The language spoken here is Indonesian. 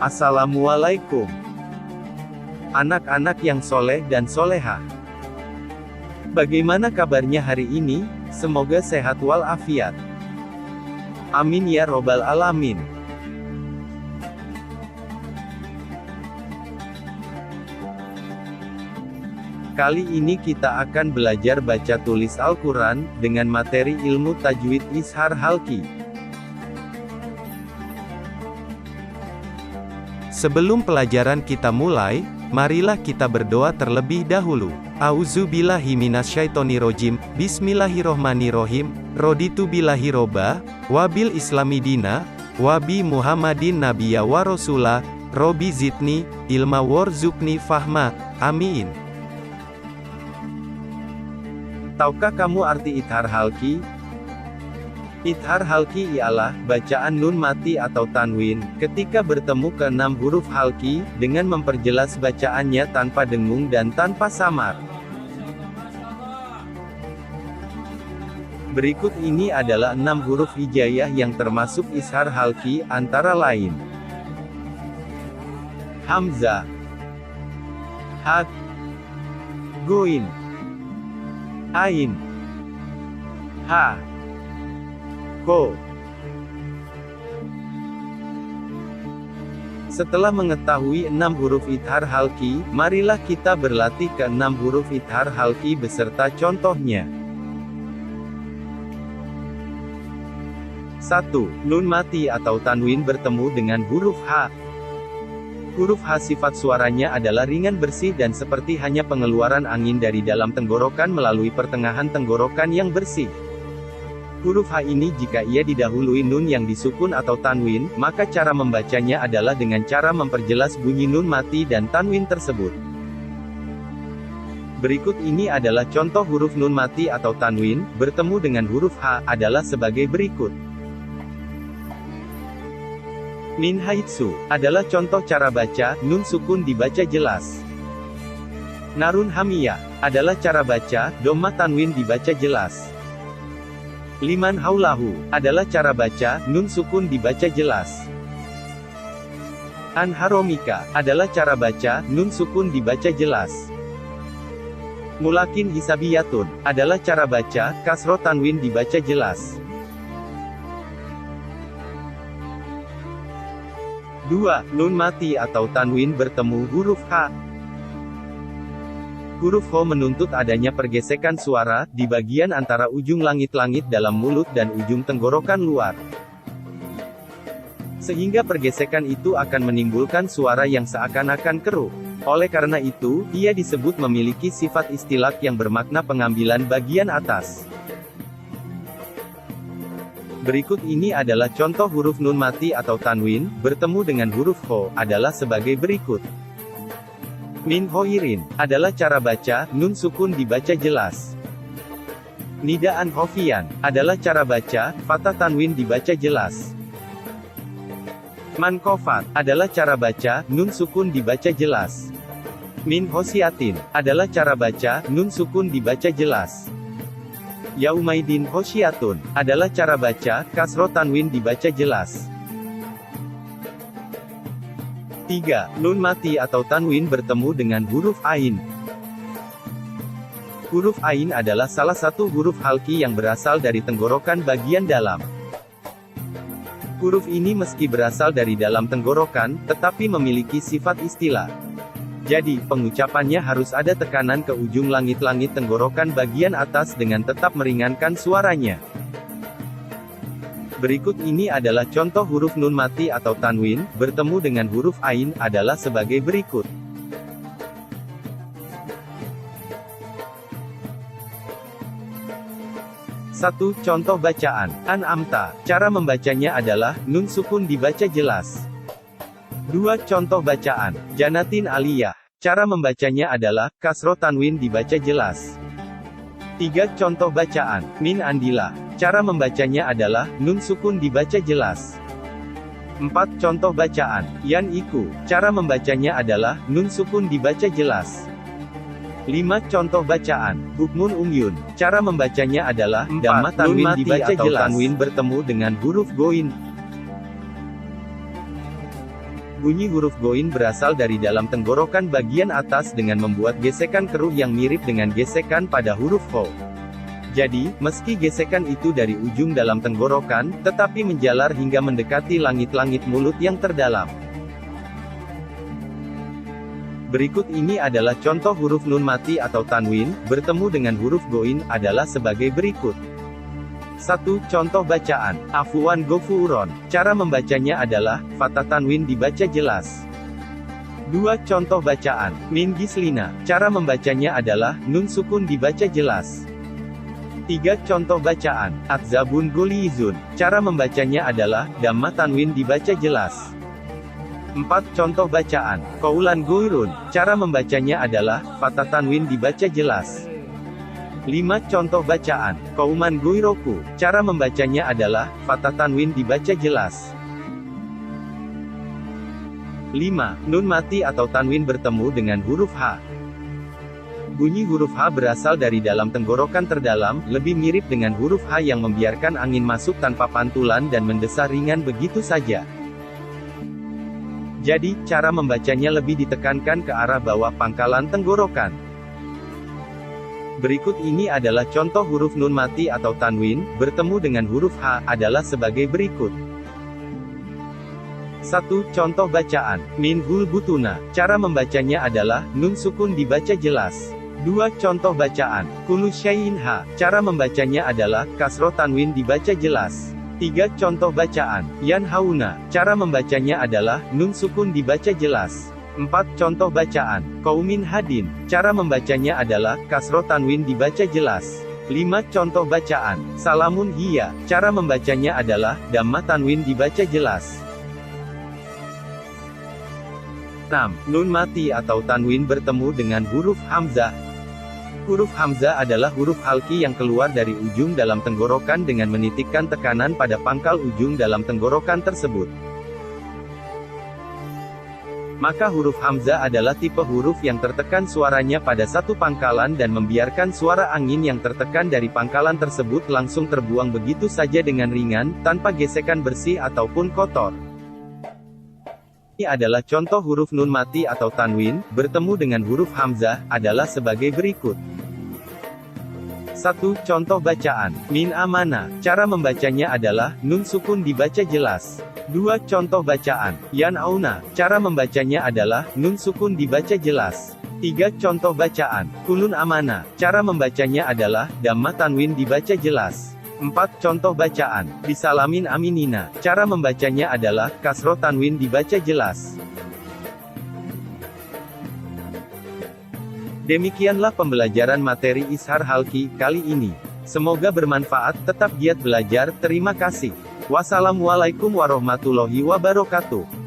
Assalamualaikum. Anak-anak yang soleh dan solehah. Bagaimana kabarnya hari ini? Semoga sehat walafiat. Amin ya robbal alamin. Kali ini kita akan belajar baca tulis Al-Quran, dengan materi ilmu tajwid Izhar Halqi. Sebelum pelajaran kita mulai, marilah kita berdoa terlebih dahulu. A'udzubillahi minasyaitonirrojim, bismillahirrohmanirrohim, raditu billahi robba, wabil islami dina, wabi muhammadin nabiyya wa rasulah, robi zidni, ilma warzuqni fahma, amin. Tahukah kamu arti Izhar Halqi? Izhar Halqi ialah bacaan nun mati atau tanwin, ketika bertemu ke-6 huruf halqi, dengan memperjelas bacaannya tanpa dengung dan tanpa samar. Berikut ini adalah 6 huruf hijaiyah yang termasuk Izhar Halqi, antara lain: Hamzah, Ha, Ghoin, Ain, Ha, Ko. Setelah mengetahui 6 huruf Izhar Halqi, marilah kita berlatih ke-6 huruf Izhar Halqi beserta contohnya. 1. Nun mati atau tanwin bertemu dengan huruf H. Huruf H sifat suaranya adalah ringan bersih dan seperti hanya pengeluaran angin dari dalam tenggorokan melalui pertengahan tenggorokan yang bersih. Huruf H ini jika ia didahului nun yang disukun atau tanwin, maka cara membacanya adalah dengan cara memperjelas bunyi nun mati dan tanwin tersebut. Berikut ini adalah contoh huruf nun mati atau tanwin, bertemu dengan huruf H, adalah sebagai berikut. Min haitsu, adalah contoh cara baca, nun sukun dibaca jelas. Narun hamiyah, adalah cara baca, dhamma tanwin dibaca jelas. Liman haulahu, adalah cara baca, nun sukun dibaca jelas. An haromika, adalah cara baca, nun sukun dibaca jelas. Mulakin hisabiyatun, adalah cara baca, kasro tanwin dibaca jelas. 2. Nun mati atau tanwin bertemu huruf H. Huruf H menuntut adanya pergesekan suara, di bagian antara ujung langit-langit dalam mulut dan ujung tenggorokan luar. Sehingga pergesekan itu akan menimbulkan suara yang seakan-akan keruh. Oleh karena itu, ia disebut memiliki sifat istilak yang bermakna pengambilan bagian atas. Berikut ini adalah contoh huruf nun mati atau tanwin, bertemu dengan huruf H, adalah sebagai berikut. Min hoirin, adalah cara baca, nun sukun dibaca jelas. Nidaan hofian, adalah cara baca, fathah tanwin dibaca jelas. Mankofat, adalah cara baca, nun sukun dibaca jelas. Min hosiatin, adalah cara baca, nun sukun dibaca jelas. Yaumaidin hosyiatun, adalah cara baca, kasro tanwin dibaca jelas. 3. Nun mati atau tanwin bertemu dengan huruf Ain. Huruf Ain adalah salah satu huruf halqi yang berasal dari tenggorokan bagian dalam. Huruf ini meski berasal dari dalam tenggorokan, tetapi memiliki sifat istilah. Jadi, pengucapannya harus ada tekanan ke ujung langit-langit tenggorokan bagian atas dengan tetap meringankan suaranya. Berikut ini adalah contoh huruf nun mati atau tanwin, bertemu dengan huruf Ain, adalah sebagai berikut. Satu. Contoh bacaan. An'amta. Cara membacanya adalah, nun sukun dibaca jelas. 2. Contoh bacaan. Janatin aliyah. Cara membacanya adalah, kasro tanwin dibaca jelas. 3. Contoh bacaan. Min andila. Cara membacanya adalah, nun sukun dibaca jelas. 4. Contoh bacaan. Yan iku. Cara membacanya adalah, nun sukun dibaca jelas. 5. Contoh bacaan. Hukmun umyun. Cara membacanya adalah, dhamma tanwin dibaca jelas. Tanwin bertemu dengan huruf goin. Bunyi huruf goin berasal dari dalam tenggorokan bagian atas dengan membuat gesekan keruh yang mirip dengan gesekan pada huruf ho. Jadi, meski gesekan itu dari ujung dalam tenggorokan, tetapi menjalar hingga mendekati langit-langit mulut yang terdalam. Berikut ini adalah contoh huruf nun mati atau tanwin, bertemu dengan huruf goin, adalah sebagai berikut. 1. Contoh bacaan, Afwan Gofuron. Cara membacanya adalah, fathah tanwin dibaca jelas. 2. Contoh bacaan, Min Gislina. Cara membacanya adalah, nun sukun dibaca jelas. 3. Contoh bacaan, Atzabun Gulizun. Cara membacanya adalah, Dhamma tanwin dibaca jelas. 4. Contoh bacaan, Qaulan Goirun. Cara membacanya adalah, fathah tanwin dibaca jelas. 5. Contoh bacaan, Qauman Goiroku. Cara membacanya adalah, fathah tanwin dibaca jelas. 5. Nun mati atau tanwin bertemu dengan huruf H. Bunyi huruf H berasal dari dalam tenggorokan terdalam, lebih mirip dengan huruf H yang membiarkan angin masuk tanpa pantulan dan mendesah ringan begitu saja. Jadi, cara membacanya lebih ditekankan ke arah bawah pangkalan tenggorokan. Berikut ini adalah contoh huruf nun mati atau tanwin, bertemu dengan huruf H, adalah sebagai berikut. 1. Contoh bacaan, Min Hul Butuna. Cara membacanya adalah, nun sukun dibaca jelas. 2. Contoh bacaan, Kulu Syai'in Ha. Cara membacanya adalah, kasroh tanwin dibaca jelas. 3. Contoh bacaan, Yan Hauna. Cara membacanya adalah, nun sukun dibaca jelas. 4. Contoh bacaan, Qaumin Hadin. Cara membacanya adalah, kasroh tanwin dibaca jelas. 5. Contoh bacaan, Salamun Hiya. Cara membacanya adalah, Dhamma tanwin dibaca jelas. 6. Nun mati atau tanwin bertemu dengan huruf hamzah. Huruf hamzah adalah huruf halki yang keluar dari ujung dalam tenggorokan dengan menitikkan tekanan pada pangkal ujung dalam tenggorokan tersebut. Maka huruf hamzah adalah tipe huruf yang tertekan suaranya pada satu pangkalan dan membiarkan suara angin yang tertekan dari pangkalan tersebut langsung terbuang begitu saja dengan ringan, tanpa gesekan bersih ataupun kotor. Ini adalah contoh huruf nun mati atau tanwin, bertemu dengan huruf hamzah, adalah sebagai berikut. 1. Contoh bacaan, Min Amana. Cara membacanya adalah, nun sukun dibaca jelas. 2. Contoh bacaan, Yan Auna. Cara membacanya adalah, nun sukun dibaca jelas. 3. Contoh bacaan, Kulun Amana. Cara membacanya adalah, Dhamma tanwin dibaca jelas. 4. Contoh bacaan, Bisalamin Aminina. Cara membacanya adalah, kasroh tanwin dibaca jelas. Demikianlah pembelajaran materi Ishar Halki kali ini. Semoga bermanfaat, tetap giat belajar, terima kasih. Wassalamualaikum warahmatullahi wabarakatuh.